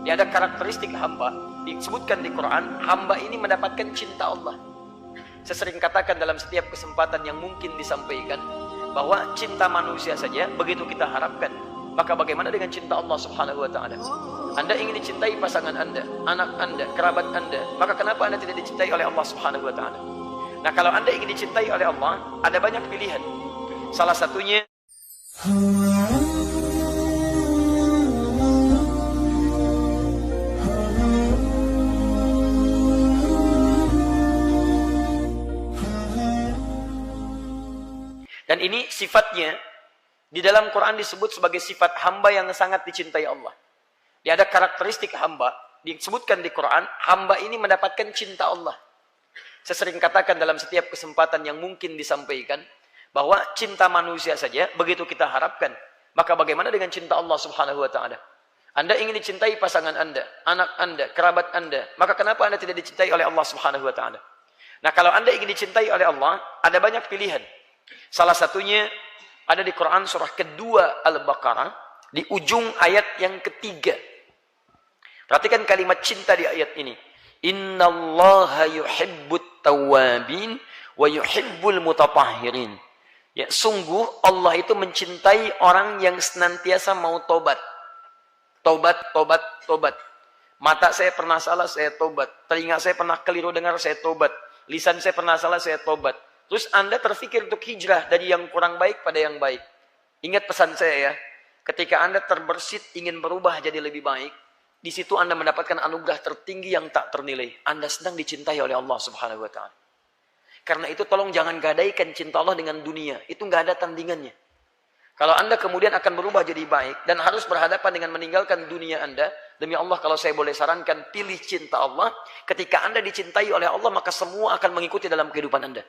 Dia ada karakteristik hamba, disebutkan di Quran, hamba ini mendapatkan cinta Allah. Saya sering katakan dalam setiap kesempatan yang mungkin disampaikan, bahwa cinta manusia saja begitu kita harapkan, maka bagaimana dengan cinta Allah subhanahu wa ta'ala? Anda ingin dicintai pasangan Anda, anak Anda, kerabat Anda, maka kenapa Anda tidak dicintai oleh Allah subhanahu wa ta'ala? Nah, kalau Anda ingin dicintai oleh Allah, ada banyak pilihan. Salah satunya dan ini sifatnya di dalam Quran disebut sebagai sifat hamba yang sangat dicintai Allah. Dia ada karakteristik hamba, disebutkan di Quran, hamba ini mendapatkan cinta Allah. Saya sering katakan dalam setiap kesempatan yang mungkin disampaikan, bahwa cinta manusia saja begitu kita harapkan, maka bagaimana dengan cinta Allah subhanahu wa ta'ala? Anda ingin dicintai pasangan Anda, anak Anda, kerabat Anda, maka kenapa Anda tidak dicintai oleh Allah subhanahu wa ta'ala? Nah, kalau Anda ingin dicintai oleh Allah, ada banyak pilihan. Salah satunya ada di Quran surah kedua Al-Baqarah, di ujung ayat yang ketiga. Perhatikan kalimat cinta di ayat ini. Innallaha yuhibbut tawwabin wa yuhibbul mutatahhirin. Ya, sungguh Allah itu mencintai orang yang senantiasa mau tobat. Tobat, tobat, tobat. Mata saya pernah salah, saya tobat. Telinga saya pernah keliru dengar, saya tobat. Lisan saya pernah salah, saya tobat. Terus Anda terfikir untuk hijrah dari yang kurang baik pada yang baik. Ingat pesan saya ya. Ketika Anda terbersit ingin berubah jadi lebih baik, di situ Anda mendapatkan anugerah tertinggi yang tak ternilai. Anda sedang dicintai oleh Allah subhanahu wa ta'ala. Karena itu tolong jangan gadaikan cinta Allah dengan dunia. Itu nggak ada tandingannya. Kalau Anda kemudian akan berubah jadi baik dan harus berhadapan dengan meninggalkan dunia Anda, demi Allah kalau saya boleh sarankan, pilih cinta Allah. Ketika Anda dicintai oleh Allah, maka semua akan mengikuti dalam kehidupan Anda.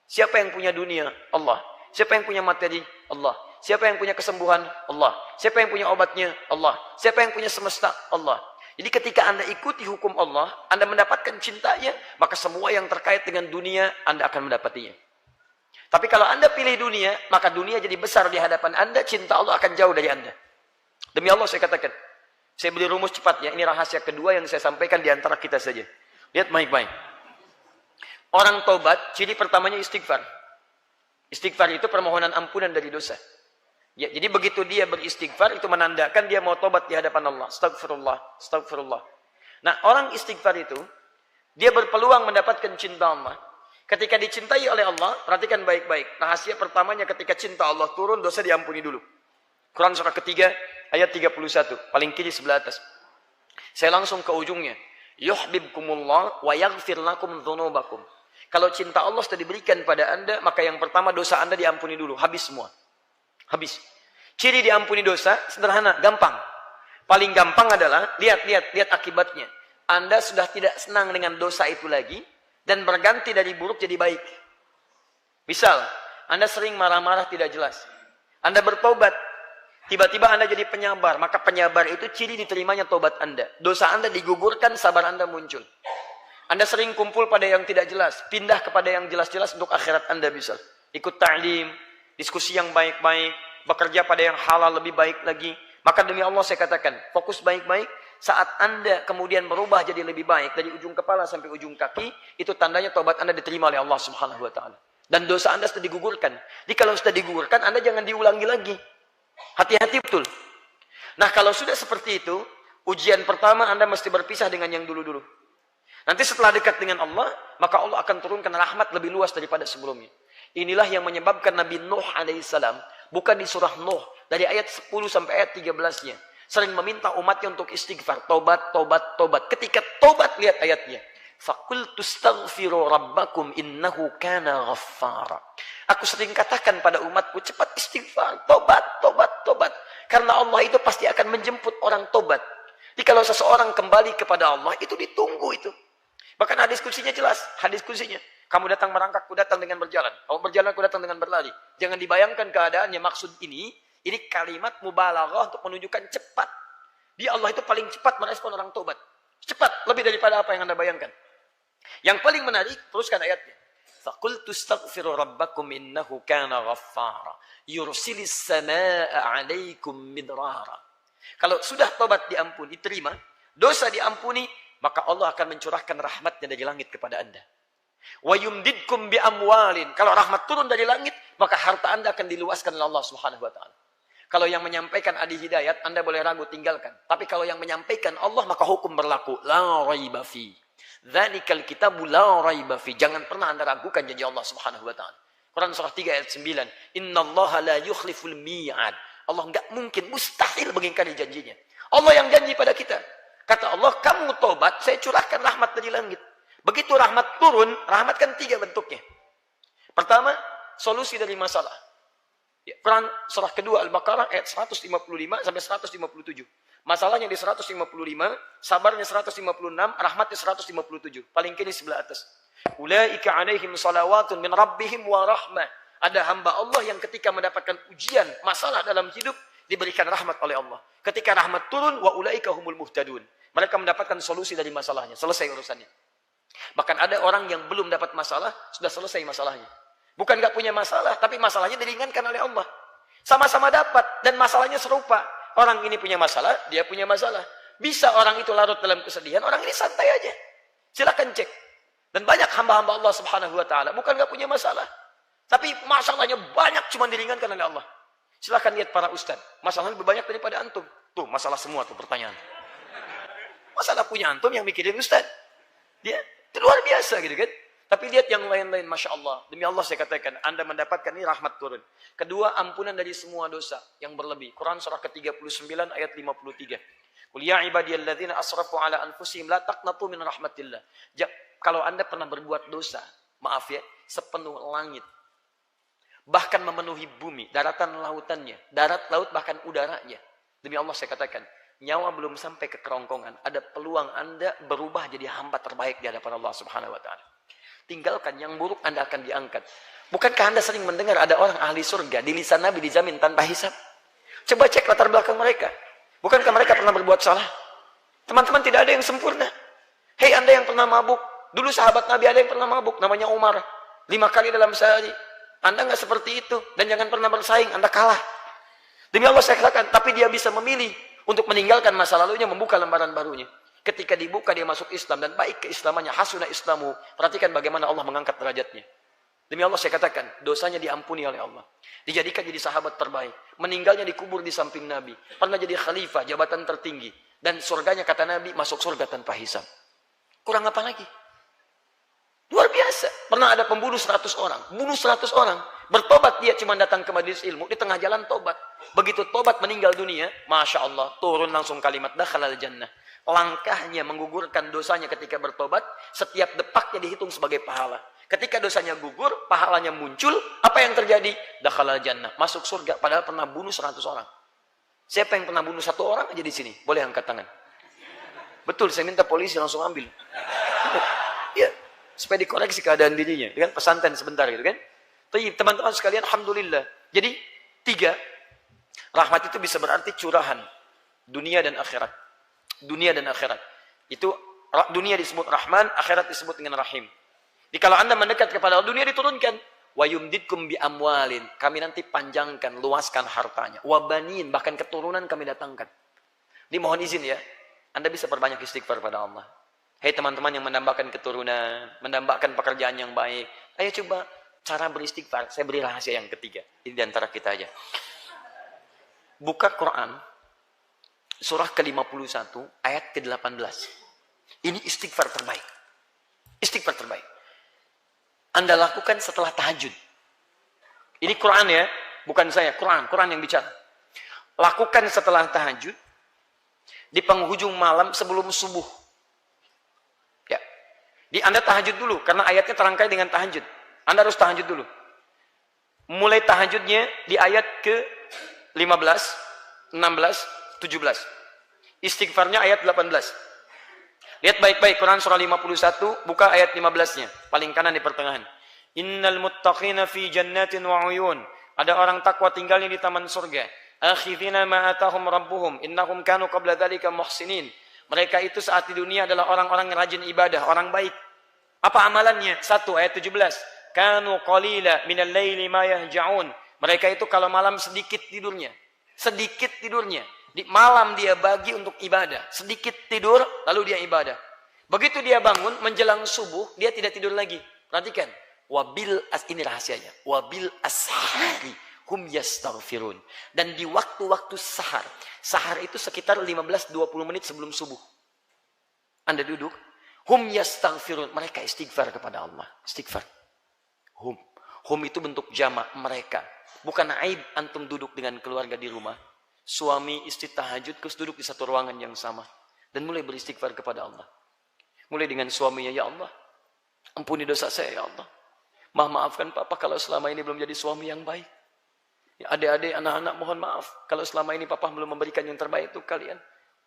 Siapa yang punya dunia? Allah. Siapa yang punya materi? Allah. Siapa yang punya kesembuhan? Allah. Siapa yang punya obatnya? Allah. Siapa yang punya semesta? Allah. Jadi ketika Anda ikuti hukum Allah, Anda mendapatkan cintanya, maka semua yang terkait dengan dunia, Anda akan mendapatinya. Tapi kalau Anda pilih dunia, maka dunia jadi besar di hadapan Anda, cinta Allah akan jauh dari Anda. Demi Allah saya katakan. Saya beri rumus cepat ya, ini rahasia kedua yang saya sampaikan di antara kita saja. Lihat baik-baik. Orang tobat, ciri pertamanya istighfar. Istighfar itu permohonan ampunan dari dosa. Ya, jadi begitu dia beristighfar, itu menandakan dia mau tobat di hadapan Allah. Astagfirullah, astagfirullah. Nah, orang istighfar itu, dia berpeluang mendapatkan cinta Allah. Ketika dicintai oleh Allah, perhatikan baik-baik. Rahasia pertamanya ketika cinta Allah turun, dosa diampuni dulu. Quran surah ketiga, ayat 31. Paling kiri sebelah atas. Saya langsung ke ujungnya. Yuhbibkumullah wa yaghfir lakum dzunubakum. Kalau cinta Allah sudah diberikan pada Anda, maka yang pertama dosa Anda diampuni dulu. Habis semua. Habis. Ciri diampuni dosa, sederhana, gampang. Paling gampang adalah, lihat akibatnya. Anda sudah tidak senang dengan dosa itu lagi, dan berganti dari buruk jadi baik. Misal, Anda sering marah-marah tidak jelas. Anda bertobat, tiba-tiba Anda jadi penyabar. Maka penyabar itu ciri diterimanya tobat Anda. Dosa Anda digugurkan, sabar Anda muncul. Anda sering kumpul pada yang tidak jelas, pindah kepada yang jelas-jelas untuk akhirat Anda bisa. Ikut ta'lim, diskusi yang baik-baik, bekerja pada yang halal lebih baik lagi. Maka demi Allah saya katakan, fokus baik-baik. Saat Anda kemudian berubah jadi lebih baik, dari ujung kepala sampai ujung kaki, itu tandanya tobat Anda diterima oleh Allah subhanahu wa ta'ala. Dan dosa Anda sudah digugurkan. Jadi kalau sudah digugurkan, Anda jangan diulangi lagi. Hati-hati betul. Nah kalau sudah seperti itu, ujian pertama Anda mesti berpisah dengan yang dulu-dulu. Nanti setelah dekat dengan Allah, maka Allah akan turunkan rahmat lebih luas daripada sebelumnya. Inilah yang menyebabkan Nabi Nuh alaihissalam, bukan di surah Nuh, dari ayat 10 sampai ayat 13-nya, sering meminta umatnya untuk istighfar, tobat, tobat, tobat. Ketika tobat, lihat ayatnya. Faqultu astaghfiru rabbakum innahu kana ghaffara. Aku sering katakan pada umatku, cepat istighfar, tobat, tobat, tobat. Karena Allah itu pasti akan menjemput orang tobat. Jadi kalau seseorang kembali kepada Allah, itu ditunggu itu. Bahkan hadis kutsinya jelas, hadis kutsinya. Kamu datang merangkak, aku datang dengan berjalan. Kamu berjalan, aku datang dengan berlari. Jangan dibayangkan keadaannya. Maksud ini kalimat mubalaghah untuk menunjukkan cepat. Dia Allah itu paling cepat merespon orang tobat. Cepat, lebih daripada apa yang Anda bayangkan. Yang paling menarik, teruskan ayatnya. Faqultu astaghfiru rabbakum innahu kana ghaffara. Yursilis samaa'a 'alaikum midrara. Kalau sudah tobat diampuni, diterima, dosa diampuni, maka Allah akan mencurahkan rahmatnya dari langit kepada Anda. Wa yumdidkum bi amwalin. Kalau rahmat turun dari langit, maka harta Anda akan diluaskan oleh Allah Subhanahu wa taala. Kalau yang menyampaikan adi hidayat, Anda boleh ragu, tinggalkan. Tapi kalau yang menyampaikan Allah, maka hukum berlaku. La raiba fi. Dzalikal kitabu la raiba fi. Jangan pernah Anda ragukan janji Allah Subhanahu wa taala. Quran surah 3 ayat 9. Innallaha la yukhliful mi'ad. Allah enggak mungkin, mustahil mengingkari janjinya. Allah yang janji pada kita. Kata Allah, kamu tobat, saya curahkan rahmat dari langit. Begitu rahmat turun, rahmat kan 3 bentuknya. Pertama, solusi dari masalah. Ya, Quran surah kedua Al-Baqarah ayat 155 sampai 157. Masalahnya di 155, sabarnya 156, rahmatnya 157. Paling kiri sebelah atas. Ulaika alaihim salawatun min rabbihim wa rahmah. Ada hamba Allah yang ketika mendapatkan ujian, masalah dalam hidup, diberikan rahmat oleh Allah. Ketika rahmat turun, wa ulaika humul muhtadun. Mereka mendapatkan solusi dari masalahnya. Selesai urusannya. Bahkan ada orang yang belum dapat masalah, sudah selesai masalahnya. Bukan nggak punya masalah, tapi masalahnya diringankan oleh Allah. Sama-sama dapat, dan masalahnya serupa. Orang ini punya masalah, dia punya masalah. Bisa orang itu larut dalam kesedihan, orang ini santai aja. Silakan cek. Dan banyak hamba-hamba Allah Subhanahu wa taala bukan nggak punya masalah, tapi masalahnya banyak, cuma diringankan oleh Allah. Silakan lihat para ustaz, masalahnya lebih banyak daripada antum. Tuh, masalah semua tuh pertanyaan. Masalah punya antum yang mikirin ustaz. Dia itu luar biasa gitu kan. Tapi lihat yang lain-lain, Masya Allah. Demi Allah saya katakan, Anda mendapatkan ini rahmat turun. Kedua, ampunan dari semua dosa yang berlebih. Quran surah ke-39 ayat 53. Qul ya ibadiyalladzina asrafu ala anfusihim la taqnatu min rahmatillah. Kalau Anda pernah berbuat dosa, maaf ya, sepenuh langit, bahkan memenuhi bumi, daratan lautannya, darat laut bahkan udaranya. Demi Allah saya katakan, nyawa belum sampai ke kerongkongan, ada peluang Anda berubah jadi hamba terbaik di hadapan Allah Subhanahu wa taala. Tinggalkan yang buruk, Anda akan diangkat. Bukankah Anda sering mendengar ada orang ahli surga di lisan Nabi dijamin tanpa hisab? Coba cek latar belakang mereka. Bukankah mereka pernah berbuat salah? Teman-teman, tidak ada yang sempurna. Hei Anda yang pernah mabuk, dulu sahabat Nabi ada yang pernah mabuk, namanya Umar, 5 kali dalam sehari. Anda nggak seperti itu, dan jangan pernah bersaing, Anda kalah. Demi Allah saya katakan, tapi dia bisa memilih untuk meninggalkan masa lalunya, membuka lembaran barunya. Ketika dibuka dia masuk Islam dan baik keislamannya, hasuna islamu. Perhatikan bagaimana Allah mengangkat derajatnya. Demi Allah saya katakan, dosanya diampuni oleh Allah. Dijadikan jadi sahabat terbaik. Meninggalnya dikubur di samping Nabi. Pernah jadi khalifah, jabatan tertinggi. Dan surganya kata Nabi, masuk surga tanpa hisab. Kurang apa lagi? Luar biasa. Pernah ada pembunuh 100 orang. Bunuh 100 orang. Bertobat dia cuma datang ke majelis ilmu. Di tengah jalan tobat. Begitu tobat meninggal dunia. Masya Allah. Turun langsung kalimat dakhalal jannah. Langkahnya menggugurkan dosanya ketika bertobat. Setiap depaknya dihitung sebagai pahala. Ketika dosanya gugur, pahalanya muncul. Apa yang terjadi? Dakhalal jannah. Masuk surga. Padahal pernah bunuh 100 orang. Siapa yang pernah bunuh 1 orang aja di sini? Boleh angkat tangan. Betul, saya minta polisi langsung ambil. Ya. Supaya dikoreksi keadaan dirinya, kan? Pesantren sebentar gitu kan. Tapi teman-teman sekalian, alhamdulillah. Jadi 3, rahmat itu bisa berarti curahan dunia dan akhirat. Dunia dan akhirat. Itu dunia disebut Rahman, akhirat disebut dengan Rahim. Jadi kalau Anda mendekat kepada Allah, dunia diturunkan. Wa yumdidkum bi amwalin. Kami nanti panjangkan, luaskan hartanya. Wa banin, bahkan keturunan kami datangkan. Ini mohon izin ya. Anda bisa perbanyak istighfar pada Allah. Hei teman-teman yang mendambakan keturunan, mendambakan pekerjaan yang baik. Ayo coba cara beristighfar. Saya beri rahasia yang ketiga. Ini diantara kita aja. Buka Quran. Surah ke-51 ayat ke-18. Ini istighfar terbaik. Istighfar terbaik. Anda lakukan setelah tahajud. Ini Quran ya. Bukan saya. Quran yang bicara. Lakukan setelah tahajud. Di penghujung malam sebelum subuh. Anda tahajud dulu, karena ayatnya terangkai dengan tahajud. Anda harus tahajud dulu. Mulai tahajudnya di ayat ke-15, 16, 17. Istighfarnya ayat 18. Lihat baik-baik, Quran surah 51, buka ayat 15-nya. Paling kanan di pertengahan. Innal muttaqina fi jannatin wa uyun. Ada orang takwa tinggalnya di taman surga. Akhidhina ma atahum rabbuhum. Innahum kanu qabla dhalika muhsinin. Mereka itu saat di dunia adalah orang-orang yang rajin ibadah, orang baik. Apa amalannya? 1 ayat 17. Kanu qalila minal laili ma yahja'un. Mereka itu kalau malam sedikit tidurnya. Sedikit tidurnya. Di malam dia bagi untuk ibadah. Sedikit tidur, lalu dia ibadah. Begitu dia bangun, menjelang subuh, dia tidak tidur lagi. Perhatikan. Ini rahasianya. Wabil ashari hum yastaghfirun. Dan di waktu-waktu sahar. Sahar itu sekitar 15-20 menit sebelum subuh. Anda duduk. Hum yastaghfirun. Mereka istighfar kepada Allah. Istighfar. Hum. Hum itu bentuk jamak mereka. Bukan aib antum duduk dengan keluarga di rumah. Suami istri tahajud terus duduk di satu ruangan yang sama. Dan mulai beristighfar kepada Allah. Mulai dengan suaminya, ya Allah. Ampuni dosa saya, ya Allah. Maafkan papa kalau selama ini belum jadi suami yang baik. Ya, adik-adik, anak-anak mohon maaf. Kalau selama ini papa belum memberikan yang terbaik untuk kalian.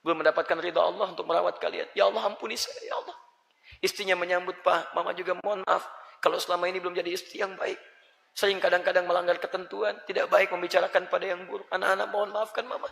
Belum mendapatkan ridha Allah untuk merawat kalian. Ya Allah ampuni saya, ya Allah. Istrinya menyambut, Pak, mama juga mohon maaf. Kalau selama ini belum jadi istri yang baik. Sering kadang-kadang melanggar ketentuan. Tidak baik membicarakan pada yang buruk. Anak-anak mohon maafkan mama.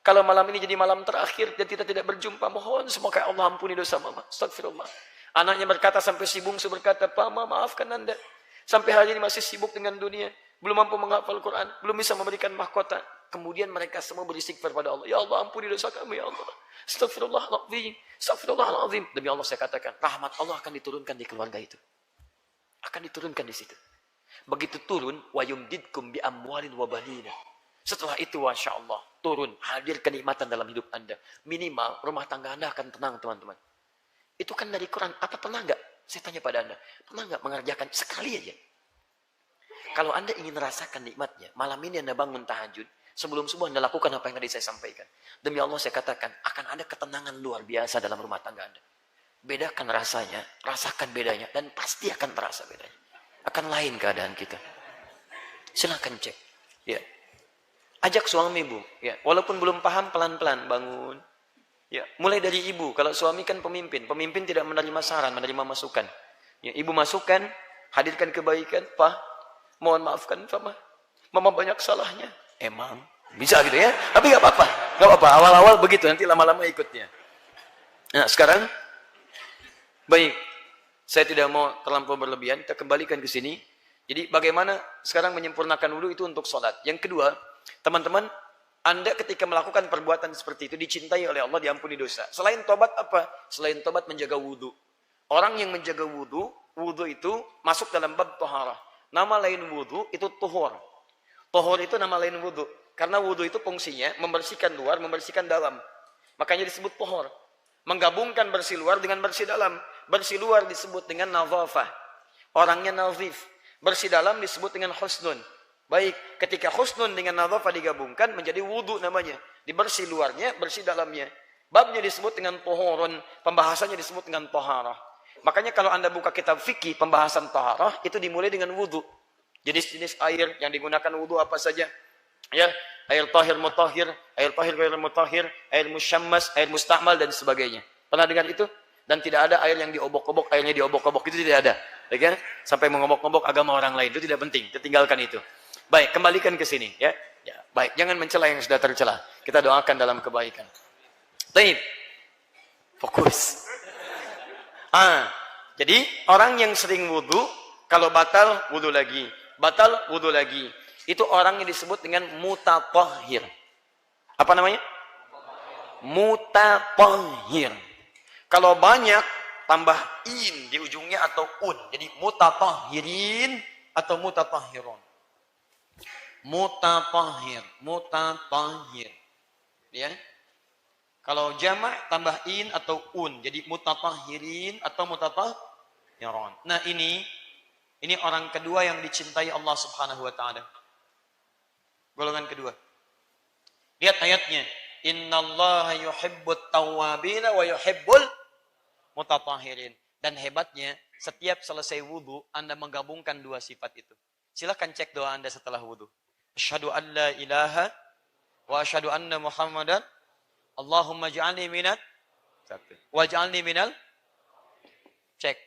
Kalau malam ini jadi malam terakhir dan kita tidak berjumpa. Mohon semoga Allah ampuni dosa mama. Astagfirullah. Anaknya berkata sampai si bungsu berkata, Pak, maafkan anda. Sampai hari ini masih sibuk dengan dunia. Belum mampu menghafal Quran. Belum bisa memberikan mahkota. Kemudian mereka semua beristighfar pada Allah. Ya Allah ampuni dosa kami ya Allah. Astagfirullahaladzim. Astagfirullahaladzim. Demi Allah saya katakan. Rahmat Allah akan diturunkan di keluarga itu. Akan diturunkan di situ. Begitu turun, wa yumdidkum bi amwalin wa banina. Setelah itu, Masya Allah, turun, hadir kenikmatan dalam hidup Anda. Minimal, rumah tangga Anda akan tenang, teman-teman. Itu kan dari Quran. Apa pernah enggak? Saya tanya pada Anda. Pernah enggak mengerjakan sekali aja? Kalau Anda ingin merasakan nikmatnya, malam ini Anda bangun tahajud, sebelum subuh Anda lakukan apa yang tadi saya sampaikan. Demi Allah saya katakan, akan ada ketenangan luar biasa dalam rumah tangga Anda. Bedakan rasanya, rasakan bedanya, dan pasti akan terasa bedanya. Akan lain keadaan kita. Silakan cek. Ya. Ajak suami ibu. Ya. Walaupun belum paham, pelan-pelan bangun. Ya. Mulai dari ibu. Kalau suami kan pemimpin. Pemimpin tidak menerima saran, menerima masukan. Ya. Ibu masukkan, hadirkan kebaikan. Pak, mohon maafkan Mama. Mama banyak salahnya. Emang. Bisa gitu ya. Tapi gak apa-apa. Gak apa-apa. Awal-awal begitu. Nanti lama-lama ikutnya. Nah sekarang. Baik. Saya tidak mau terlampau berlebihan, kita kembalikan ke sini. Jadi bagaimana sekarang menyempurnakan wudu itu untuk sholat. Yang kedua, teman-teman, Anda ketika melakukan perbuatan seperti itu dicintai oleh Allah, diampuni dosa. Selain tobat apa? Selain tobat menjaga wudu. Orang yang menjaga wudu, wudu itu masuk dalam bab toharah. Nama lain wudu itu tuhur. Tuhur itu nama lain wudu. Karena wudu itu fungsinya membersihkan luar, membersihkan dalam. Makanya disebut tuhur. Menggabungkan bersih luar dengan bersih dalam. Bersih luar disebut dengan nazafah. Orangnya nazif. Bersih dalam disebut dengan husnun. Baik, ketika husnun dengan nazafah digabungkan menjadi wudu namanya. Dibersih luarnya, bersih dalamnya. Babnya disebut dengan tohorun. Pembahasannya disebut dengan toharah. Makanya kalau Anda buka kitab fikih pembahasan toharah itu dimulai dengan wudu. Jenis-jenis air yang digunakan wudu apa saja. Ya, air tahir mutahhir, air tahir ghair mutahhir, air musyammas, air musta'mal dan sebagainya. Pernah dengar itu? Dan tidak ada air yang diobok-obok, airnya diobok-obok itu tidak ada. Ya kan? Sampai mengobok-obok agama orang lain itu tidak penting. Kita tinggalkan itu. Baik, kembalikan ke sini ya. Ya, baik, jangan mencela yang sudah tercela. Kita doakan dalam kebaikan. Baik. Fokus. Jadi orang yang sering wudu kalau batal wudu lagi, batal wudu lagi. Itu orang yang disebut dengan mutatahhir. Apa namanya? Mutatahhir. Kalau banyak, tambah in di ujungnya atau un. Jadi mutatahhirin atau mutatahhirun. Mutatahhir. Mutatahhir. Ya. Kalau jamak, tambah in atau un. Jadi mutatahhirin atau mutatahhirun. Nah ini orang kedua yang dicintai Allah Subhanahu wa ta'ala. Golongan kedua. Lihat ayatnya. Innallaha yuhibbut tawwabina wa yuhibbul mutatahhirin. Dan hebatnya, setiap selesai wudu, Anda menggabungkan dua sifat itu. Silakan cek doa Anda setelah wudu. Asyhadu an la ilaha wa asyhadu anna Muhammadan Allahumma ja'alni minat waj'alni minal. Cek.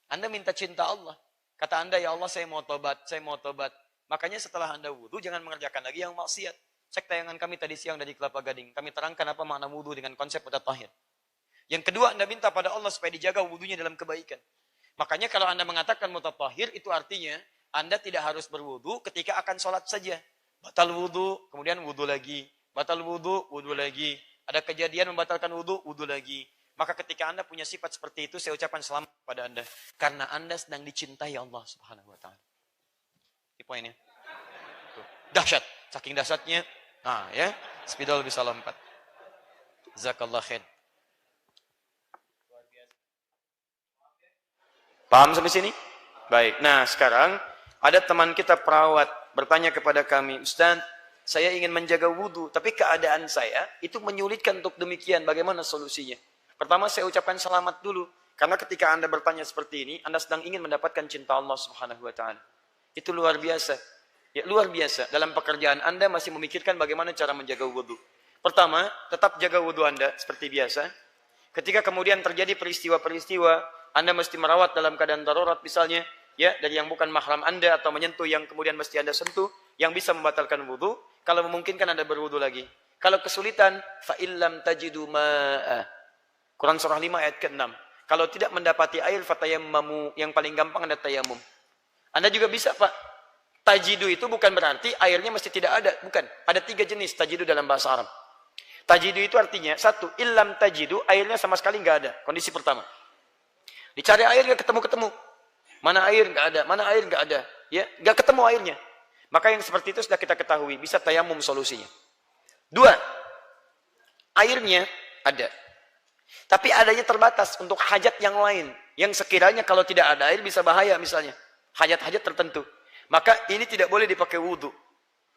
Anda minta cinta Allah. Kata Anda, ya Allah saya mau tobat, saya mau tobat. Makanya setelah Anda wudu, jangan mengerjakan lagi yang maksiat. Cek tayangan kami tadi siang dari Kelapa Gading. Kami terangkan apa makna wudu dengan konsep mutatahhir. Yang kedua, Anda minta pada Allah supaya dijaga wudunya dalam kebaikan. Makanya kalau Anda mengatakan mutatahhir, itu artinya Anda tidak harus berwudu ketika akan sholat saja. Batal wudu, kemudian wudu lagi. batal wudu, wudu lagi. Ada kejadian membatalkan wudu, wudu lagi. Maka ketika Anda punya sifat seperti itu, saya ucapkan selamat pada Anda. Karena Anda sedang dicintai Allah Subhanahu wa taala. Ini poinnya. Tuh. Dahsyat, saking dahsyatnya. Nah, ya. Spidol bisa lompat. Jazakallah khair. Paham sampai sini? Baik. Nah, sekarang ada teman kita perawat bertanya kepada kami, "Ustaz, saya ingin menjaga wudu, tapi keadaan saya itu menyulitkan untuk demikian. Bagaimana solusinya?" Pertama saya ucapkan selamat dulu. Karena ketika Anda bertanya seperti ini, Anda sedang ingin mendapatkan cinta Allah Subhanahu wa taala. Itu luar biasa. Ya, luar biasa. Dalam pekerjaan Anda masih memikirkan bagaimana cara menjaga wudu. Pertama, tetap jaga wudu Anda seperti biasa. Ketika kemudian terjadi peristiwa-peristiwa, Anda mesti merawat dalam keadaan darurat misalnya, ya, dari yang bukan mahram Anda atau menyentuh yang kemudian mesti Anda sentuh yang bisa membatalkan wudu, kalau memungkinkan Anda berwudu lagi. Kalau kesulitan, fa illam tajidu ma'a. Quran surah 5 ayat ke-6. Kalau tidak mendapati air, fatayammamu. Yang paling gampang Anda tayamum. Anda juga bisa, Pak. Tajidu itu bukan berarti airnya mesti tidak ada. Bukan. Ada 3 jenis tajidu dalam bahasa Arab. Tajidu itu artinya, 1, illam tajidu, airnya sama sekali nggak ada. Kondisi pertama. Dicari air nggak ketemu-ketemu. Mana air nggak ada, mana air nggak ada. Ya, nggak ketemu airnya. Maka yang seperti itu sudah kita ketahui. Bisa tayamum solusinya. 2, airnya ada. Tapi adanya terbatas untuk hajat yang lain. Yang sekiranya kalau tidak ada air bisa bahaya misalnya. Hajat-hajat tertentu. Maka ini tidak boleh dipakai wudhu.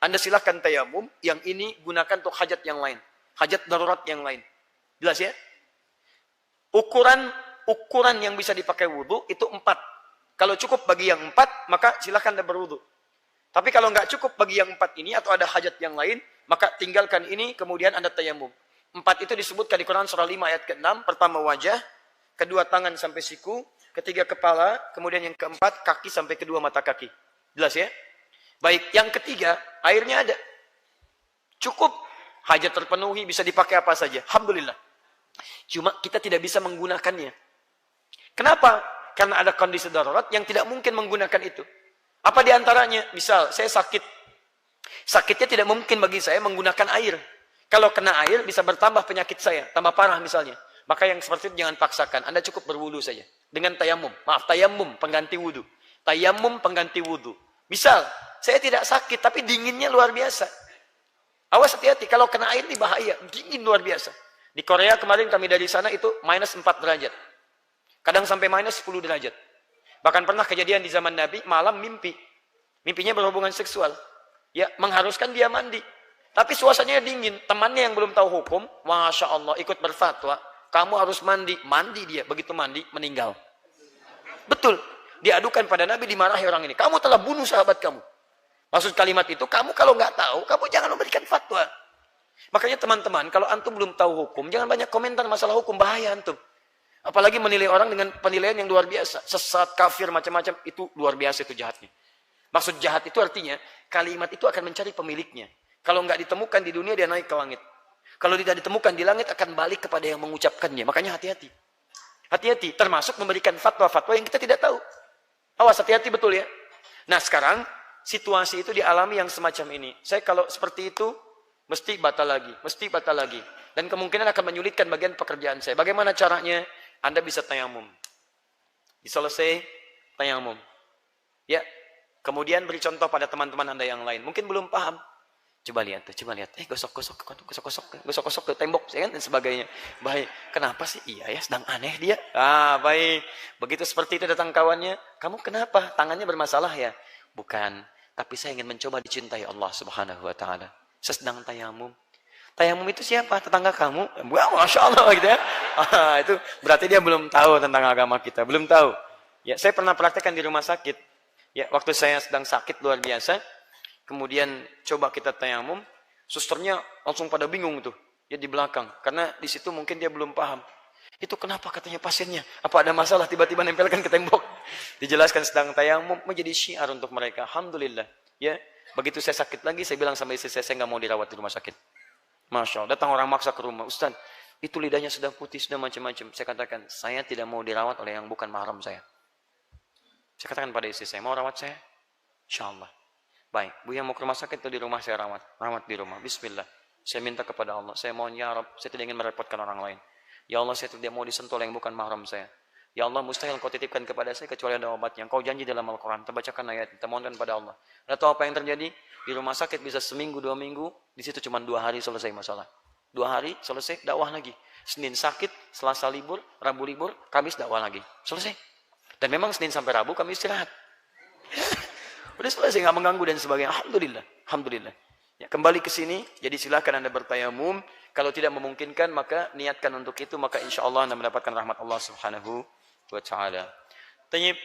Anda silahkan tayamum. Yang ini gunakan untuk hajat yang lain. Hajat darurat yang lain. Jelas ya? Ukuran yang bisa dipakai wudhu itu 4. Kalau cukup bagi yang 4, maka silahkan Anda berwudhu. Tapi kalau nggak cukup bagi yang 4 ini atau ada hajat yang lain, maka tinggalkan ini kemudian Anda tayamum. 4 itu disebutkan di Quran surah 5 ayat ke-6. Pertama wajah, kedua tangan sampai siku, ketiga kepala, kemudian yang keempat kaki sampai kedua mata kaki. Jelas ya? Baik, yang ketiga airnya ada. Cukup, hajat terpenuhi, bisa dipakai apa saja. Alhamdulillah. Cuma kita tidak bisa menggunakannya. Kenapa? Karena ada kondisi darurat yang tidak mungkin menggunakan itu. Apa diantaranya? Misal, saya sakit. Sakitnya tidak mungkin bagi saya menggunakan air. Kalau kena air bisa bertambah penyakit saya, tambah parah misalnya. Maka yang seperti itu jangan paksakan. Anda cukup berwudu saja dengan tayamum. Maaf, tayamum pengganti wudu. Tayamum pengganti wudu. Misal, saya tidak sakit tapi dinginnya luar biasa. Awas hati-hati kalau kena air ini bahaya, dingin luar biasa. Di Korea kemarin kami dari sana itu minus 4 derajat. Kadang sampai minus 10 derajat. Bahkan pernah kejadian di zaman Nabi, malam mimpi. Mimpinya berhubungan seksual. Ya, mengharuskan dia mandi. Tapi suasananya dingin. Temannya yang belum tahu hukum, Masya Allah, ikut berfatwa. Kamu harus mandi. Mandi dia. Begitu mandi, meninggal. Betul. Diadukan pada Nabi, dimarahi orang ini. Kamu telah bunuh sahabat kamu. Maksud kalimat itu, kamu kalau nggak tahu, kamu jangan memberikan fatwa. Makanya teman-teman, kalau antum belum tahu hukum, jangan banyak komentar masalah hukum. Bahaya antum. Apalagi menilai orang dengan penilaian yang luar biasa. Sesat, kafir, macam-macam. Itu luar biasa itu jahatnya. Maksud jahat itu artinya, kalimat itu akan mencari pemiliknya. Kalau nggak ditemukan di dunia, dia naik ke langit. Kalau tidak ditemukan di langit, akan balik kepada yang mengucapkannya. Makanya hati-hati. Hati-hati, termasuk memberikan fatwa-fatwa yang kita tidak tahu. Awas, hati-hati betul ya. Nah sekarang, situasi itu dialami yang semacam ini. Saya kalau seperti itu, mesti batal lagi. Mesti batal lagi. Dan kemungkinan akan menyulitkan bagian pekerjaan saya. Bagaimana caranya? Anda bisa tayamum. Diselesai, tayamum. Ya, kemudian beri contoh pada teman-teman Anda yang lain. Mungkin belum paham. Coba lihat tuh, coba lihat. Gosok-gosok ke tembok, ya kan, dan sebagainya. Baik, kenapa sih? Iya ya, sedang aneh dia. Baik. Begitu seperti itu datang kawannya, kamu kenapa? Tangannya bermasalah ya? Bukan, tapi saya ingin mencoba dicintai Allah Subhanahu wa taala. Saya sedang tayamum. Tayamum itu siapa? Tetangga kamu? Wah, Masya Allah gitu ya. Itu berarti dia belum tahu tentang agama kita, belum tahu. Ya, saya pernah praktekkan di rumah sakit. Ya, waktu saya sedang sakit luar biasa. Kemudian coba kita tayamum, susternya langsung pada bingung tuh, ya di belakang, karena di situ mungkin dia belum paham. Itu kenapa katanya pasiennya? Apa ada masalah tiba-tiba nempelkan ke tembok? Dijelaskan sedang tayamum, menjadi syiar untuk mereka. Alhamdulillah. Ya, begitu saya sakit lagi, saya bilang sama istri saya nggak mau dirawat di rumah sakit. Masya Allah, datang orang maksa ke rumah, Ustaz, itu lidahnya sudah putih, sudah macam-macam. Saya katakan, saya tidak mau dirawat oleh yang bukan mahram saya. Saya katakan pada istri saya, mau rawat saya? Insya Allah. Baik, Bu yang mau ke rumah sakit atau di rumah saya rawat? Rawat di rumah, bismillah. Saya minta kepada Allah, saya mohon ya Rabb, saya tidak ingin merepotkan orang lain. Ya Allah, saya tidak mau disentuh oleh yang bukan mahram saya. Ya Allah, mustahil kau titipkan kepada saya kecuali ada obatnya. Kau janji dalam Al-Quran, kita bacakan ayat, kita mohonkan pada Allah. Anda tahu apa yang terjadi? Di rumah sakit bisa seminggu, 2 minggu, di situ cuma 2 hari selesai masalah. 2 hari selesai, dakwah lagi. Senin sakit, Selasa libur, Rabu libur, Kamis dakwah lagi. Selesai. Dan memang Senin sampai Rabu kami istirahat. Udah selesai, nggak mengganggu dan sebagainya. Alhamdulillah. Alhamdulillah. Ya, kembali ke sini, jadi silakan Anda bertayamum. Kalau tidak memungkinkan, maka niatkan untuk itu, maka insya Allah Anda mendapatkan rahmat Allah Subhanahu wa Ta'ala. Tayyib.